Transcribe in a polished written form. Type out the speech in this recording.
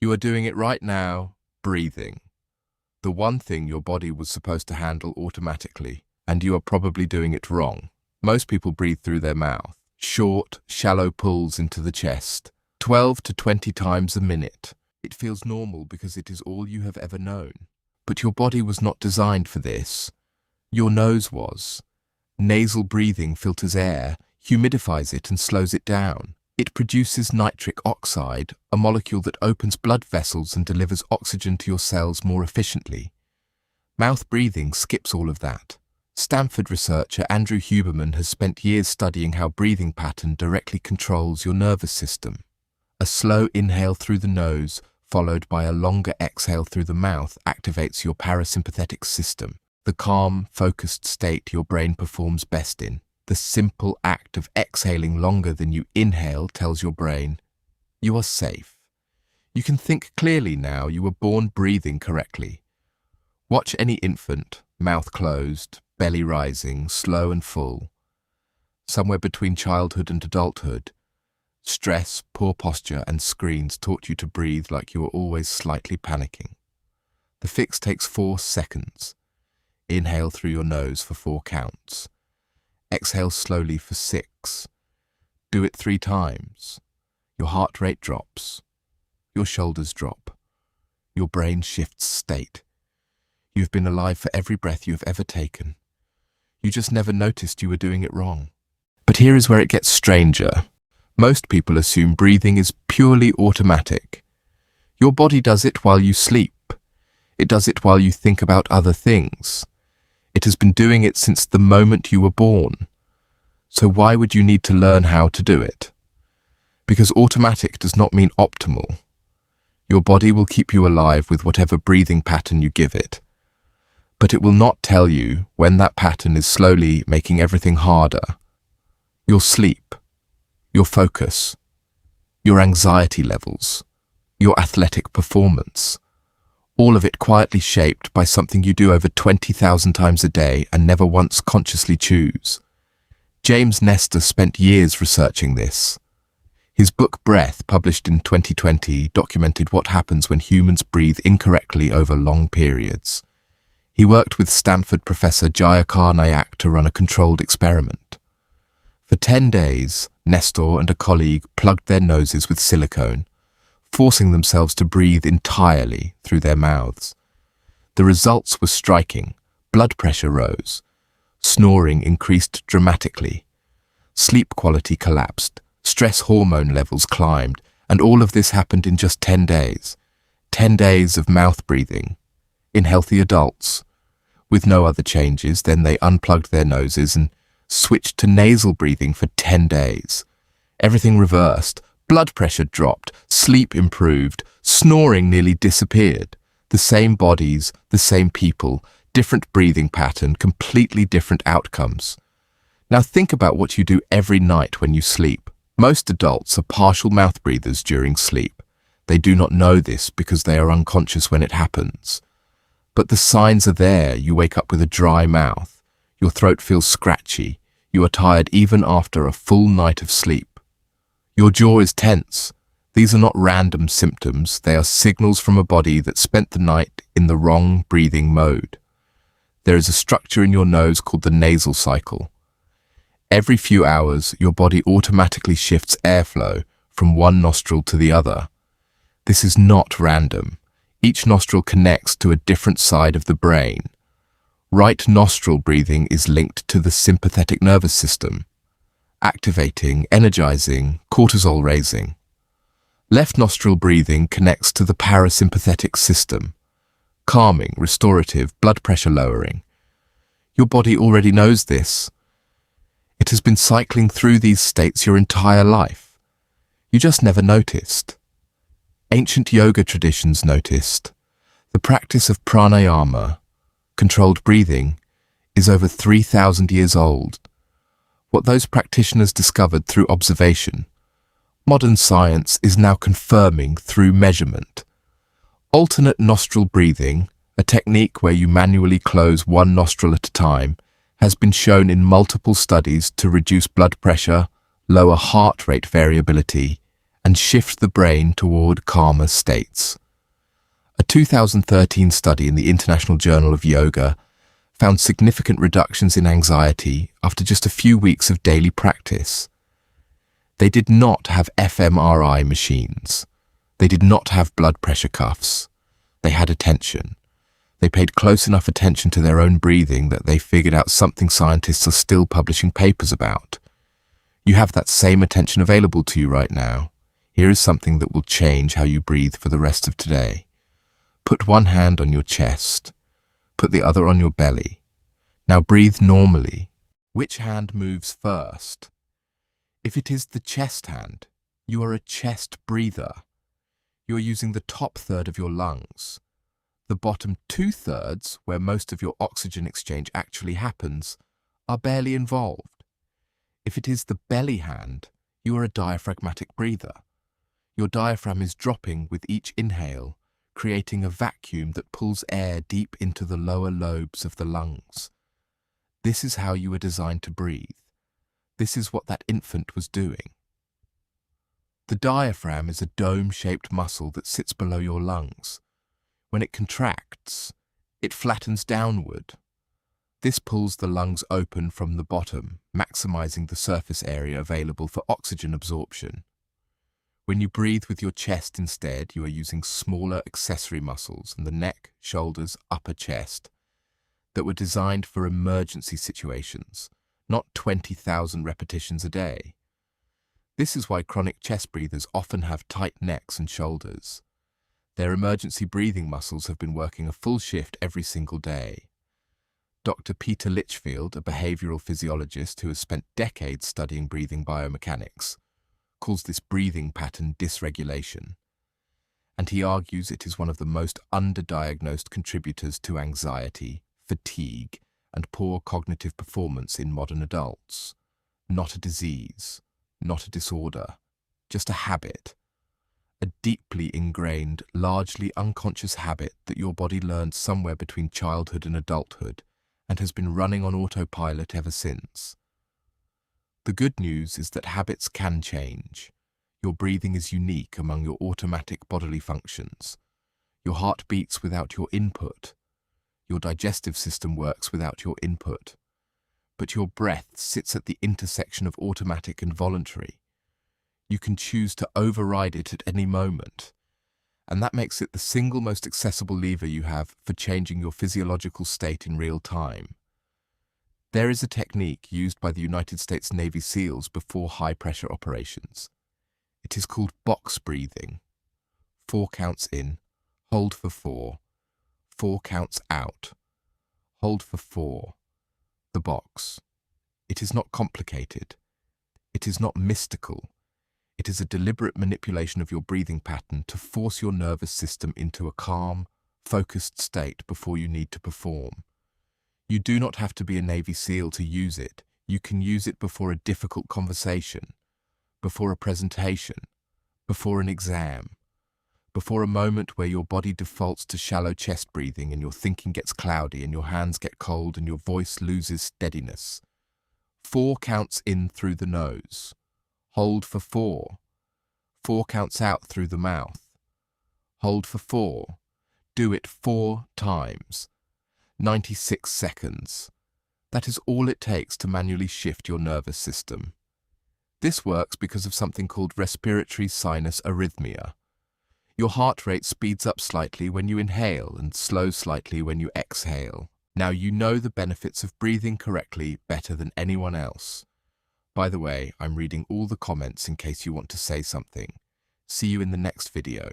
You are doing it right now, breathing. The one thing your body was supposed to handle automatically, and you are probably doing it wrong. Most people breathe through their mouth. Short, shallow pulls into the chest, 12 to 20 times a minute. It feels normal because it is all you have ever known. But your body was not designed for this. Your nose was. Nasal breathing filters air, humidifies it and slows it down. It produces nitric oxide, a molecule that opens blood vessels and delivers oxygen to your cells more efficiently. Mouth breathing skips all of that. Stanford researcher Andrew Huberman has spent years studying how breathing pattern directly controls your nervous system. A slow inhale through the nose, followed by a longer exhale through the mouth, activates your parasympathetic system, the calm, focused state your brain performs best in. The simple act of exhaling longer than you inhale tells your brain, you are safe. You can think clearly now. You were born breathing correctly. Watch any infant, mouth closed, belly rising, slow and full. Somewhere between childhood and adulthood, stress, poor posture and screens taught you to breathe like you were always slightly panicking. The fix takes 4 seconds. Inhale through your nose for 4 counts. Exhale slowly for 6. Do it 3 times. Your heart rate drops. Your shoulders drop. Your brain shifts state. You've been alive for every breath you have ever taken. You just never noticed you were doing it wrong. But here is where it gets stranger. Most people assume breathing is purely automatic. Your body does it while you sleep. It does it while you think about other things. It has been doing it since the moment you were born. So why would you need to learn how to do it? Because automatic does not mean optimal. Your body will keep you alive with whatever breathing pattern you give it. But it will not tell you when that pattern is slowly making everything harder. Your sleep, your focus, your anxiety levels, your athletic performance, all of it quietly shaped by something you do over 20,000 times a day and never once consciously choose. James Nestor spent years researching this. His book Breath, published in 2020, documented what happens when humans breathe incorrectly over long periods. He worked with Stanford professor Jayakar Nayak to run a controlled experiment. For 10 days, Nestor and a colleague plugged their noses with silicone, forcing themselves to breathe entirely through their mouths. The results were striking. Blood pressure rose. Snoring increased dramatically. Sleep quality collapsed. Stress hormone levels climbed. And all of this happened in just 10 days. 10 days of mouth breathing. In healthy adults. With no other changes, then they unplugged their noses and switched to nasal breathing for 10 days. Everything reversed. Blood pressure dropped, sleep improved, snoring nearly disappeared. The same bodies, the same people, different breathing pattern, completely different outcomes. Now think about what you do every night when you sleep. Most adults are partial mouth breathers during sleep. They do not know this because they are unconscious when it happens. But the signs are there. You wake up with a dry mouth. Your throat feels scratchy. You are tired even after a full night of sleep. Your jaw is tense. These are not random symptoms. They are signals from a body that spent the night in the wrong breathing mode. There is a structure in your nose called the nasal cycle. Every few hours, your body automatically shifts airflow from one nostril to the other. This is not random. Each nostril connects to a different side of the brain. Right nostril breathing is linked to the sympathetic nervous system, activating, energizing, cortisol raising. Left nostril breathing connects to the parasympathetic system, calming, restorative, blood pressure lowering. Your body already knows this. It has been cycling through these states your entire life. You just never noticed. Ancient yoga traditions noticed. The practice of pranayama, controlled breathing, is over 3,000 years old. What those practitioners discovered through observation, modern science is now confirming through measurement. Alternate nostril breathing, a technique where you manually close one nostril at a time, has been shown in multiple studies to reduce blood pressure, lower heart rate variability, and shift the brain toward calmer states. A 2013 study in the International Journal of Yoga found significant reductions in anxiety after just a few weeks of daily practice. They did not have fMRI machines. They did not have blood pressure cuffs. They had attention. They paid close enough attention to their own breathing that they figured out something scientists are still publishing papers about. You have that same attention available to you right now. Here is something that will change how you breathe for the rest of today. Put one hand on your chest. Put the other on your belly. Now breathe normally. Which hand moves first? If it is the chest hand, you are a chest breather. You are using the top third of your lungs. The bottom 2/3, where most of your oxygen exchange actually happens, are barely involved. If it is the belly hand, you are a diaphragmatic breather. Your diaphragm is dropping with each inhale, creating a vacuum that pulls air deep into the lower lobes of the lungs. This is how you were designed to breathe. This is what that infant was doing. The diaphragm is a dome-shaped muscle that sits below your lungs. When it contracts, it flattens downward. This pulls the lungs open from the bottom, maximizing the surface area available for oxygen absorption. When you breathe with your chest instead, you are using smaller accessory muscles in the neck, shoulders, upper chest that were designed for emergency situations, not 20,000 repetitions a day. This is why chronic chest breathers often have tight necks and shoulders. Their emergency breathing muscles have been working a full shift every single day. Dr. Peter Litchfield, a behavioral physiologist who has spent decades studying breathing biomechanics, calls this breathing pattern dysregulation, and he argues it is one of the most underdiagnosed contributors to anxiety, fatigue, and poor cognitive performance in modern adults. Not a disease, not a disorder, just a habit. A deeply ingrained, largely unconscious habit that your body learned somewhere between childhood and adulthood and has been running on autopilot ever since. The good news is that habits can change. Your breathing is unique among your automatic bodily functions. Your heart beats without your input. Your digestive system works without your input. But your breath sits at the intersection of automatic and voluntary. You can choose to override it at any moment, and that makes it the single most accessible lever you have for changing your physiological state in real time. There is a technique used by the United States Navy SEALs before high-pressure operations. It is called box breathing. 4 counts in, hold for 4, 4 counts out, hold for 4. The box. It is not complicated. It is not mystical. It is a deliberate manipulation of your breathing pattern to force your nervous system into a calm, focused state before you need to perform. You do not have to be a Navy SEAL to use it. You can use it before a difficult conversation, before a presentation, before an exam, before a moment where your body defaults to shallow chest breathing and your thinking gets cloudy and your hands get cold and your voice loses steadiness. 4 counts in through the nose. Hold for 4. 4 counts out through the mouth. Hold for 4. Do it 4 times. 96 seconds. That is all it takes to manually shift your nervous system. This works because of something called respiratory sinus arrhythmia. Your heart rate speeds up slightly when you inhale and slows slightly when you exhale. Now you know the benefits of breathing correctly better than anyone else. By the way, I'm reading all the comments in case you want to say something. See you in the next video.